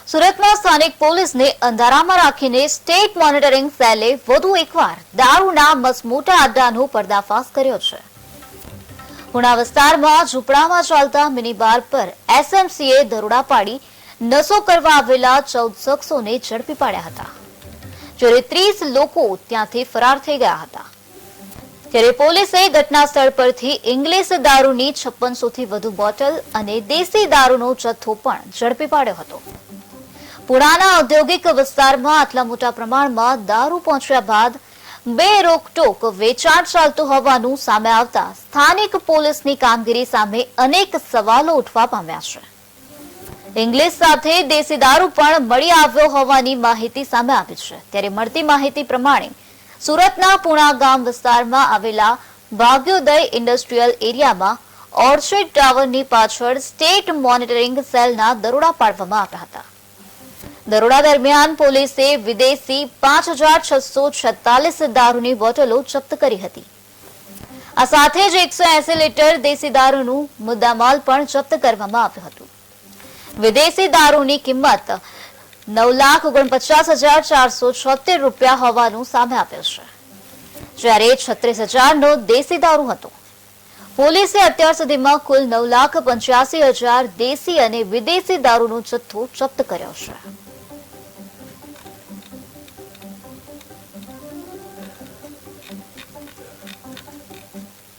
સુરતમાં સ્થાનિક પોલીસને અંધારામાં રાખીને સ્ટેટ મોનિટરિંગ સેલે વધુ એકવાર દારૂના મસમોટા અડ્ડાનો પર્દાફાશ કર્યો છે. પુણા વિસ્તારમાં ઝૂંપડામાં ચાલતા મિની બાર પર એસએમસીએ દરોડા પાડી નશો કરવા આવેલા 14 શખ્સોને ઝડપી પાડ્યા હતા, જ્યારે 30 લોકો ત્યાંથી ફરાર થઈ ગયા હતા. ત્યારે પોલીસે ઘટના સ્થળ પરથી ઇંગ્લિશ દારૂની 5600 થી વધુ બોટલ અને દેશી દારૂનો જથ્થો પણ ઝડપી પાડ્યો હતો. પુણાના ઔદ્યોગિક વિસ્તારમાં આટલા મોટા પ્રમાણમાં દારૂ પહોંચ્યા બાદ બે રોકટોક વેચાણ ચાલતું હોવાનું સામે આવતા સ્થાનિક પોલીસની કામગીરી સામે અનેક સવાલો ઉઠવા પામ્યા છે. ઇંગ્લિશ સાથે દેશી દારૂ પણ મળી આવ્યો હોવાની માહિતી સામે આવી છે. ત્યારે મળતી માહિતી પ્રમાણે સુરતના પુણા ગામ વિસ્તારમાં આવેલા ભાગ્યોદય ઇન્ડસ્ટ્રીયલ એરિયામાં ઓર્ચિડ ટાવરની પાછળ સ્ટેટ મોનિટરિંગ સેલના દરોડા પાડવામાં આવ્યા હતા. દરોડા દરમિયાન પોલીસે વિદેશી 5646 દારૂની બોટલો જપ્ત કરી હતી. આ સાથે જ 180 લીટર દેશી દારૂનું મુદ્દામાલ પણ જપ્ત કરવામાં આવ્યું હતું. વિદેશી દારૂની કિંમત 9,49,476 રૂપિયા હોવાનું સામે આવ્યું છે, જ્યારે 36,000નો દેશી દારૂ હતો. પોલીસે અત્યાર સુધીમાં કુલ 9,85,000 દેશી અને વિદેશી દારૂનો જથ્થો જપ્ત કર્યો છે.